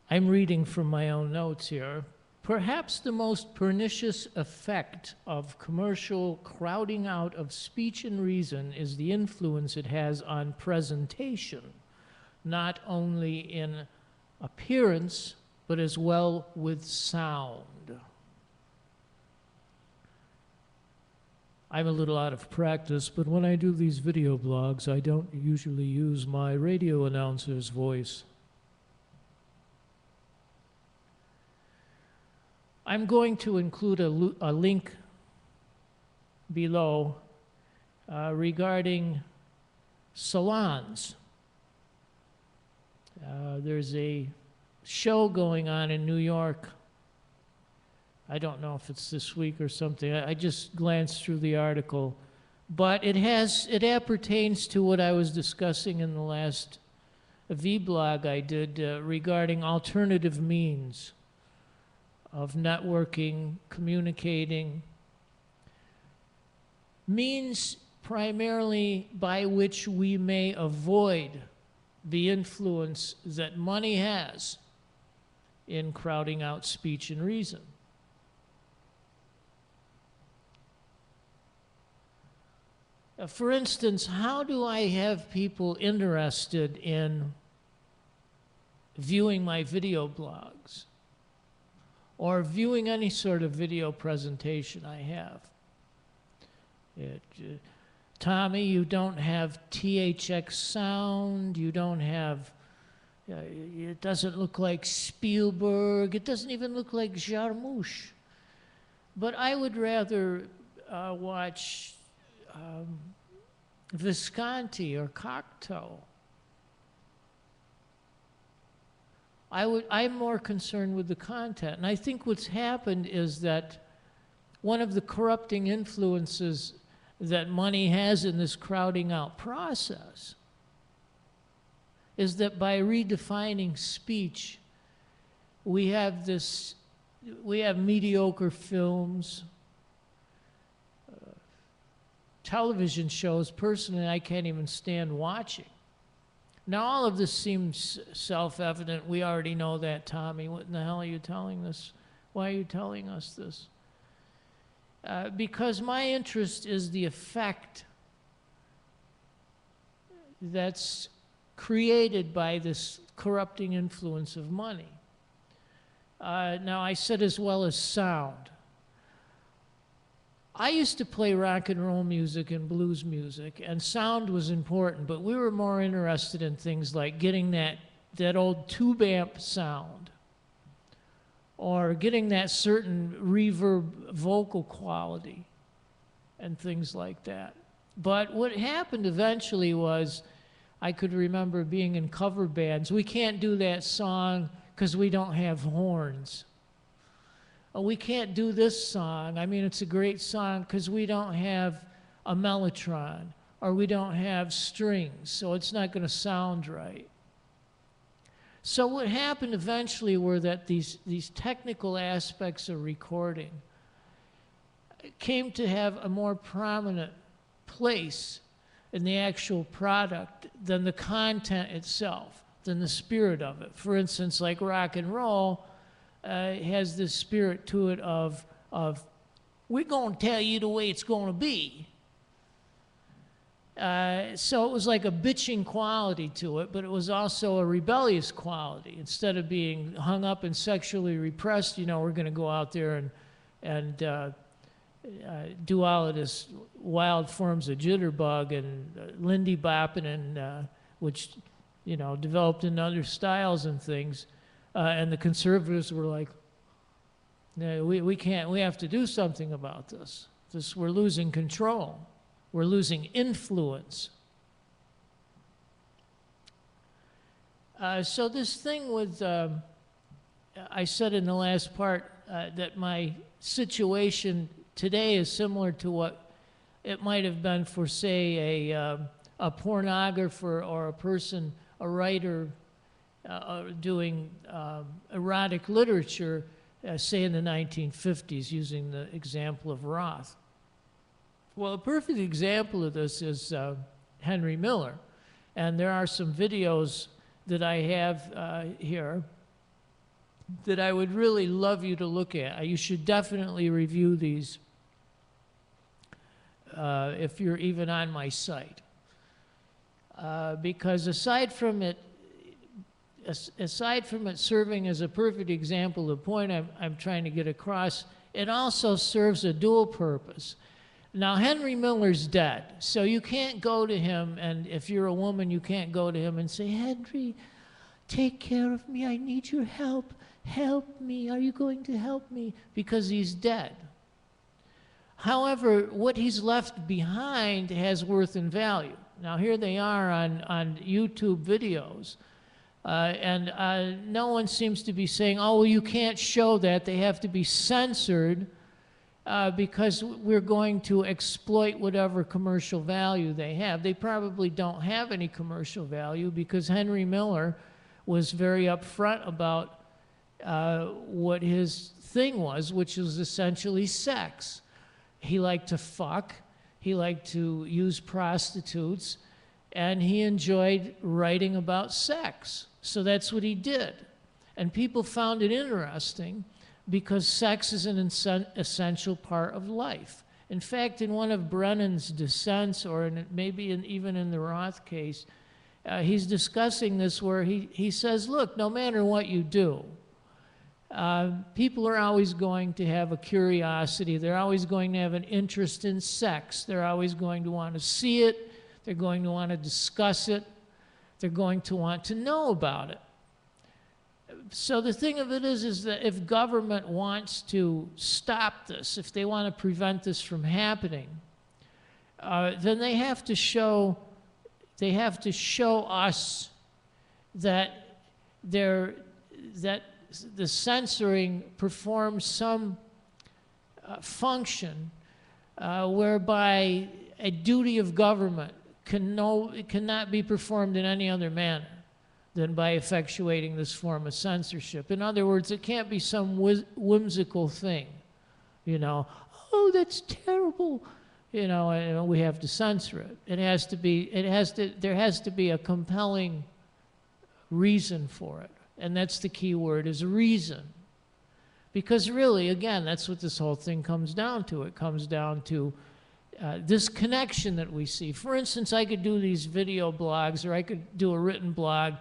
I'm reading from my own notes here. Perhaps the most pernicious effect of commercial crowding out of speech and reason is the influence it has on presentation, not only in appearance, but as well with sound. I'm a little out of practice, but when I do these video blogs, I don't usually use my radio announcer's voice. I'm going to include a link below regarding salons. There's a show going on in New York. I don't know if it's this week or something. I just glanced through the article. But it appertains to what I was discussing in the last vlog I did regarding alternative means of networking, communicating, means primarily by which we may avoid the influence that money has in crowding out speech and reason. For instance, how do I have people interested in viewing my video blogs or viewing any sort of video presentation I have? Tommy, you don't have THX sound, you don't have, it doesn't look like Spielberg, it doesn't even look like Jarmusch. But I would rather watch Visconti or Cocteau. I'm more concerned with the content. And I think what's happened is that one of the corrupting influences that money has in this crowding out process is that by redefining speech, we have mediocre films, television shows, personally, I can't even stand watching. Now, all of this seems self-evident. We already know that, Tommy. What in the hell are you telling us? Why are you telling us this? Because my interest is the effect that's created by this corrupting influence of money. Now, I said as well as sound. I used to play rock and roll music and blues music, and sound was important, but we were more interested in things like getting that old tube amp sound, or getting that certain reverb vocal quality, and things like that. But what happened eventually was, I could remember being in cover bands. We can't do that song because we don't have horns. Oh, we can't do this song. I mean, it's a great song because we don't have a mellotron or we don't have strings, so it's not going to sound right. So what happened eventually were that these technical aspects of recording came to have a more prominent place in the actual product than the content itself, than the spirit of it. For instance, like rock and roll, has this spirit to it of we're going to tell you the way it's going to be. So it was like a bitching quality to it, but it was also a rebellious quality. Instead of being hung up and sexually repressed, we're going to go out there and do all of this wild forms of jitterbug and Lindy bopping, and which developed into other styles and things. And the conservatives were like, no, we can't, we have to do something about this. We're losing control. We're losing influence. So this thing with, I said in the last part that my situation today is similar to what it might have been for, say, a pornographer or a person, a writer, doing erotic literature, say in the 1950s, using the example of Roth. Well, a perfect example of this is Henry Miller. And there are some videos that I have here. that I would really love you to look at. You should definitely review these if you're even on my site. Because aside from it serving as a perfect example of the point I'm trying to get across, it also serves a dual purpose. Now, Henry Miller's dead, so you can't go to him, and if you're a woman, you can't go to him and say, Henry, take care of me, I need your help. Help me, are you going to help me? Because he's dead. However, what he's left behind has worth and value. Now, here they are on YouTube videos, and no one seems to be saying, oh, well, you can't show that. They have to be censored because we're going to exploit whatever commercial value they have. They probably don't have any commercial value because Henry Miller was very upfront about what his thing was, which was essentially sex. He liked to fuck, he liked to use prostitutes, and he enjoyed writing about sex. So that's what he did. And people found it interesting because sex is an essential part of life. In fact, in one of Brennan's dissents, or even in the Roth case, he's discussing this where he says, look, no matter what you do, people are always going to have a curiosity. They're always going to have an interest in sex. They're always going to want to see it. They're going to want to discuss it. They're going to want to know about it. So the thing of it is that if government wants to stop this, if they want to prevent this from happening, then they have to show us that the censoring performs some function whereby a duty of government cannot be performed in any other manner than by effectuating this form of censorship. In other words, it can't be some whimsical thing, you know, oh, that's terrible, you know, and we have to censor it. There has to be a compelling reason for it. And that's the key word, is reason. Because really, again, that's what this whole thing comes down to. It comes down to this connection that we see. For instance, I could do these video blogs, or I could do a written blog,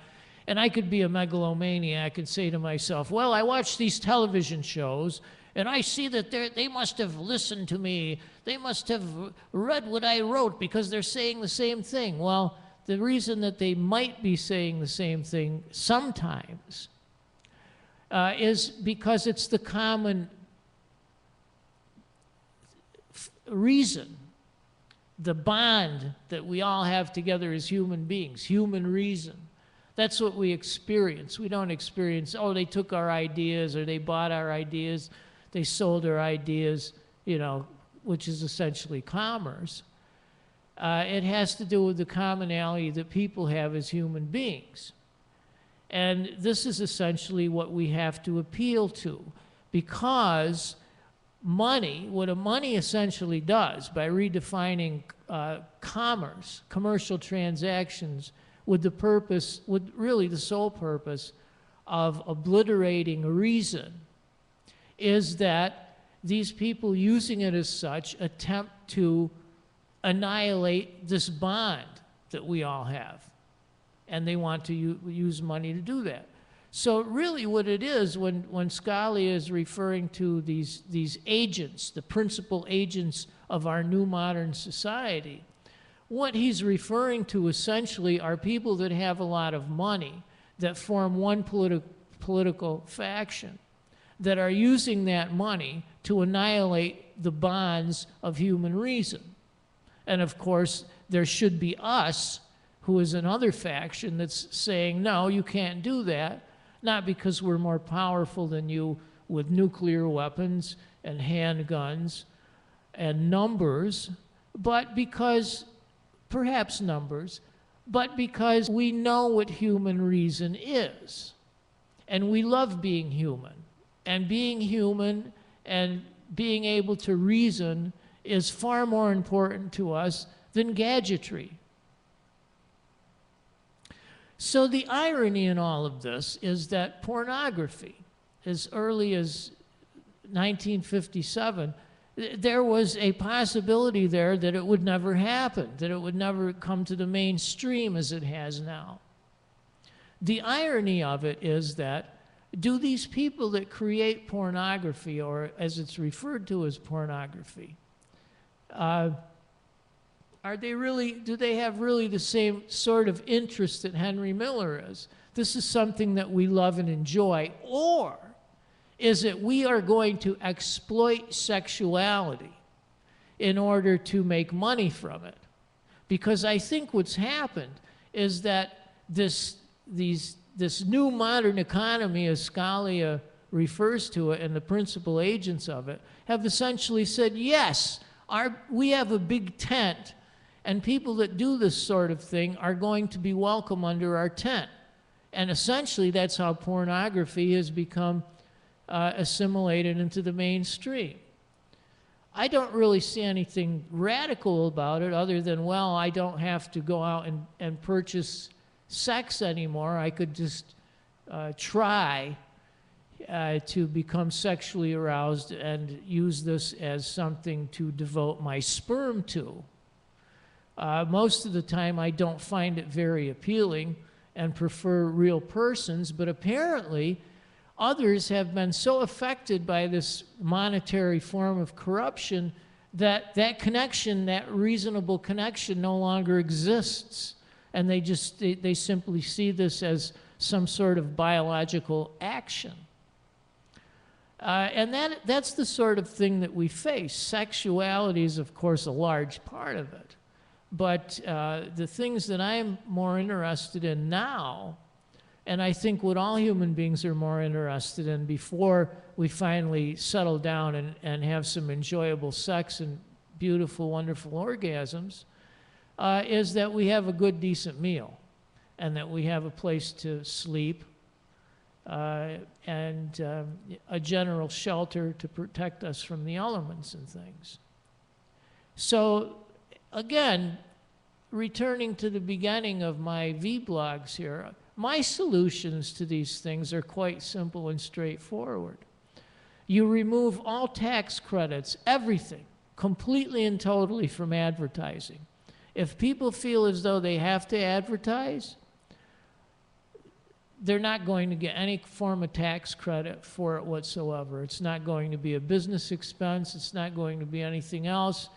and I could be a megalomaniac and say to myself, well, I watch these television shows, and I see that they must have listened to me. They must have read what I wrote because they're saying the same thing. Well, the reason that they might be saying the same thing sometimes is because it's the common reason, the bond that we all have together as human beings, human reason. That's what we experience. We don't experience, oh, they took our ideas, or they bought our ideas, they sold our ideas, you know, which is essentially commerce. It has to do with the commonality that people have as human beings. And this is essentially what we have to appeal to, because money, what money essentially does by redefining commerce, commercial transactions, with really the sole purpose of obliterating reason, is that these people using it as such attempt to annihilate this bond that we all have. And they want to use money to do that. So really what it is, when Scalia is referring to these agents, the principal agents of our new modern society, what he's referring to essentially are people that have a lot of money, that form one political faction, that are using that money to annihilate the bonds of human reason. And of course, there should be us, who is another faction that's saying, no, you can't do that, not because we're more powerful than you with nuclear weapons and handguns and numbers, but because, perhaps numbers, but because we know what human reason is. And we love being human. And being human and being able to reason is far more important to us than gadgetry. So the irony in all of this is that pornography, as early as 1957, there was a possibility there that it would never happen, that it would never come to the mainstream as it has now. The irony of it is that, do these people that create pornography, or as it's referred to as pornography, do they have really the same sort of interest that Henry Miller is? This is something that we love and enjoy, or is it we are going to exploit sexuality in order to make money from it? Because I think what's happened is that this new modern economy, as Scalia refers to it, and the principal agents of it, have essentially said, yes, we have a big tent, and people that do this sort of thing are going to be welcome under our tent. And essentially, that's how pornography has become assimilated into the mainstream. I don't really see anything radical about it other than, well, I don't have to go out and purchase sex anymore. I could just try to become sexually aroused and use this as something to devote my sperm to. Most of the time, I don't find it very appealing and prefer real persons, but apparently others have been so affected by this monetary form of corruption that that connection, that reasonable connection, no longer exists. And they simply see this as some sort of biological action. And that's the sort of thing that we face. Sexuality is, of course, a large part of it. But the things that I'm more interested in now, and I think what all human beings are more interested in before we finally settle down and have some enjoyable sex and beautiful, wonderful orgasms, is that we have a good, decent meal, and that we have a place to sleep, and a general shelter to protect us from the elements and things. So, again, returning to the beginning of my V-blogs here, my solutions to these things are quite simple and straightforward. You remove all tax credits, everything, completely and totally from advertising. If people feel as though they have to advertise, they're not going to get any form of tax credit for it whatsoever. It's not going to be a business expense. It's not going to be anything else.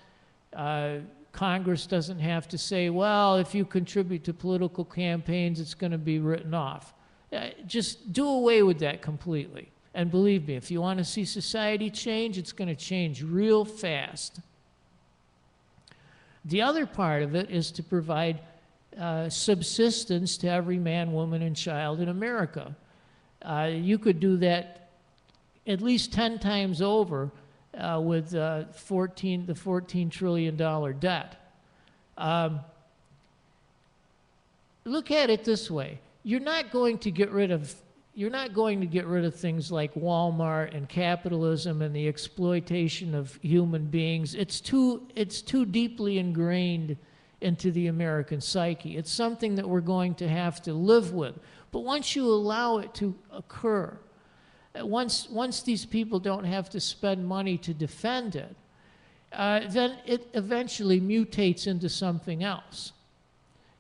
Congress doesn't have to say, well, if you contribute to political campaigns, it's going to be written off. Just do away with that completely. And believe me, if you want to see society change, it's going to change real fast. The other part of it is to provide subsistence to every man, woman, and child in America. You could do that at least 10 times over with the $14 trillion debt. Look at it this way: you're not going to get rid of things like Walmart and capitalism and the exploitation of human beings. It's too deeply ingrained into the American psyche. It's something that we're going to have to live with. But once you allow it to occur, once these people don't have to spend money to defend it, then it eventually mutates into something else.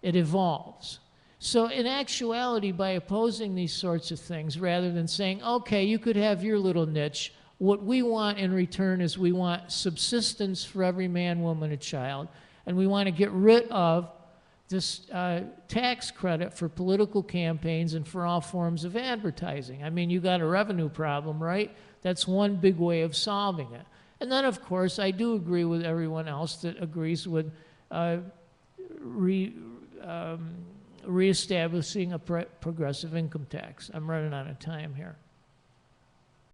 It evolves. So in actuality, by opposing these sorts of things, rather than saying, okay, you could have your little niche, what we want in return is we want subsistence for every man, woman, and child, and we want to get rid of this tax credit for political campaigns and for all forms of advertising. I mean, you got a revenue problem, right? That's one big way of solving it. And then, of course, I do agree with everyone else that agrees with reestablishing a progressive income tax. I'm running out of time here.